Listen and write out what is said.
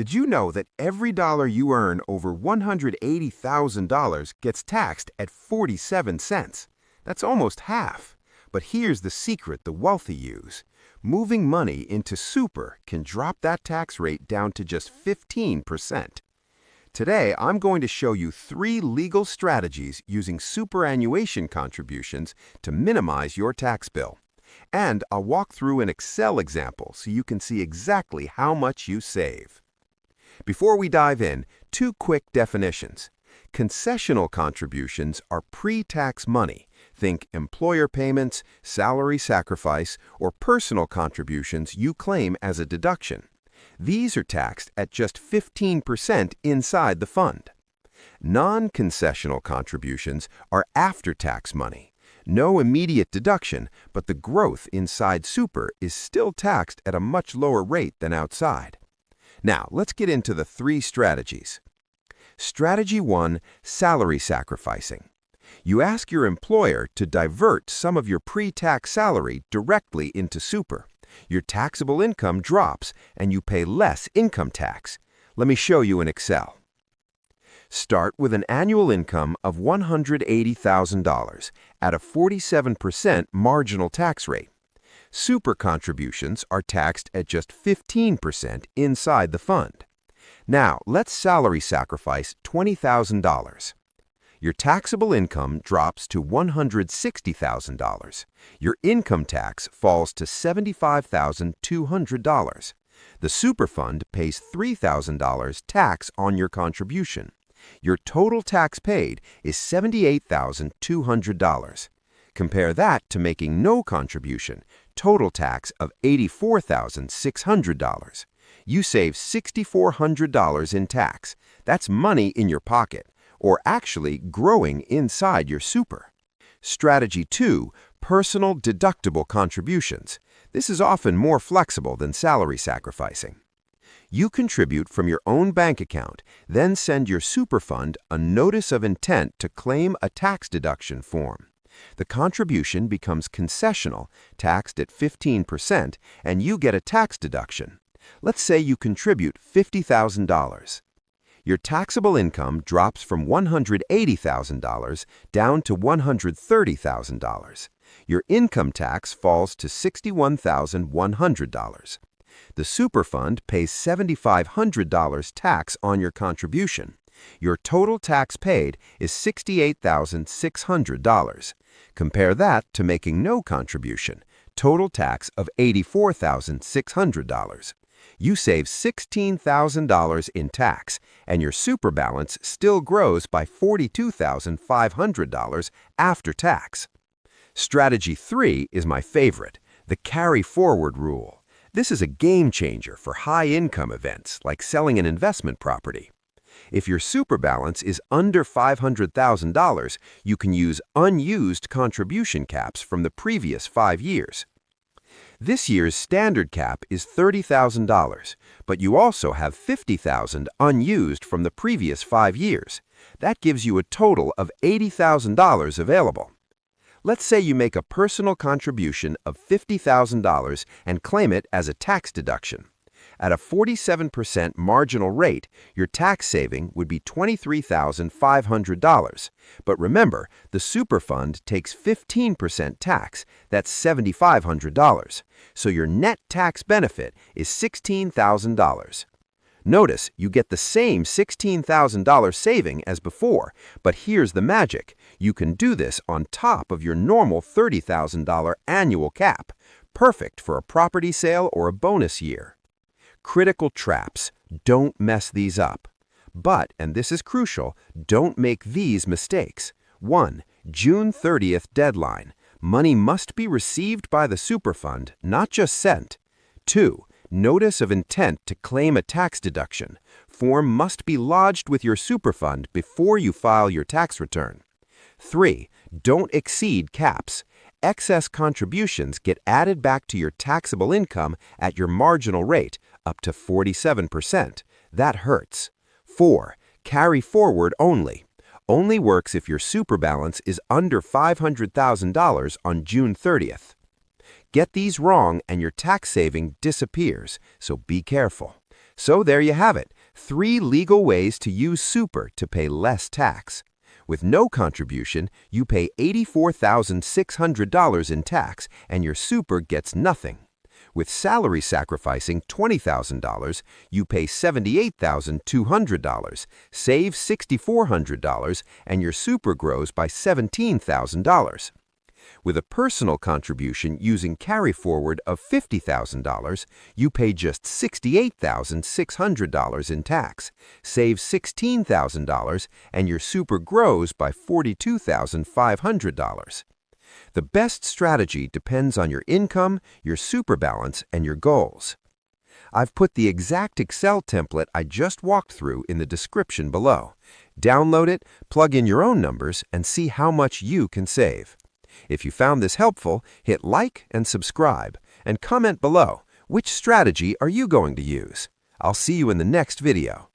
Did you know that every dollar you earn over $180,000 gets taxed at 47 cents? That's almost half. But here's the secret the wealthy use. Moving money into super can drop that tax rate down to just 15%. Today, I'm going to show you 3 legal strategies using superannuation contributions to minimize your tax bill. And I'll walk through an Excel example so you can see exactly how much you save. Before we dive in, 2 quick definitions. Concessional contributions are pre-tax money. Think employer payments, salary sacrifice, or personal contributions you claim as a deduction. These are taxed at just 15% inside the fund. Non-concessional contributions are after-tax money. No immediate deduction, but the growth inside super is still taxed at a much lower rate than outside. Now, let's get into the 3 strategies. Strategy 1, salary sacrificing. You ask your employer to divert some of your pre-tax salary directly into super. Your taxable income drops and you pay less income tax. Let me show you in Excel. Start with an annual income of $180,000 at a 47% marginal tax rate. Super contributions are taxed at just 15% inside the fund. Now, let's salary sacrifice $20,000. Your taxable income drops to $160,000. Your income tax falls to $75,200. The super fund pays $3,000 tax on your contribution. Your total tax paid is $78,200. Compare that to making no contribution, total tax of $84,600. You save $6,400 in tax. That's money in your pocket, or actually growing inside your super. Strategy 2, personal deductible contributions. This is often more flexible than salary sacrificing. You contribute from your own bank account, then send your super fund a notice of intent to claim a tax deduction form. The contribution becomes concessional, taxed at 15%, and you get a tax deduction. Let's say you contribute $50,000. Your taxable income drops from $180,000 down to $130,000. Your income tax falls to $61,100. The super fund pays $7,500 tax on your contribution. Your total tax paid is $68,600. Compare that to making no contribution, total tax of $84,600. You save $16,000 in tax, and your super balance still grows by $42,500 after tax. Strategy 3 is my favorite, the carry-forward rule. This is a game changer for high-income events like selling an investment property. If your super balance is under $500,000, you can use unused contribution caps from the previous 5 years. This year's standard cap is $30,000, but you also have $50,000 unused from the previous 5 years. That gives you a total of $80,000 available. Let's say you make a personal contribution of $50,000 and claim it as a tax deduction. At a 47% marginal rate, your tax saving would be $23,500. But remember, the super fund takes 15% tax, that's $7,500. So your net tax benefit is $16,000. Notice you get the same $16,000 saving as before, but here's the magic. You can do this on top of your normal $30,000 annual cap, perfect for a property sale or a bonus year. Critical traps. Don't mess these up. But, and this is crucial, don't make these mistakes. 1. June 30th deadline. Money must be received by the super fund, not just sent. 2. Notice of intent to claim a tax deduction. Form must be lodged with your super fund before you file your tax return. 3. Don't exceed caps. Excess contributions get added back to your taxable income at your marginal rate, up to 47%. That hurts. 4. Carry forward only. Only works if your super balance is under $500,000 on June 30th. Get these wrong and your tax saving disappears, so be careful. So there you have it, 3 legal ways to use Super to pay less tax. With no contribution, you pay $84,600 in tax and your Super gets nothing. With salary sacrificing $20,000, you pay $78,200, save $6,400, and your Super grows by $17,000. With a personal contribution using carry forward of $50,000, you pay just $68,600 in tax, save $16,000, and your Super grows by $42,500. The best strategy depends on your income, your Super balance, and your goals. I've put the exact Excel template I just walked through in the description below. Download it, plug in your own numbers, and see how much you can save. If you found this helpful, hit like and subscribe, and comment below, which strategy are you going to use? I'll see you in the next video.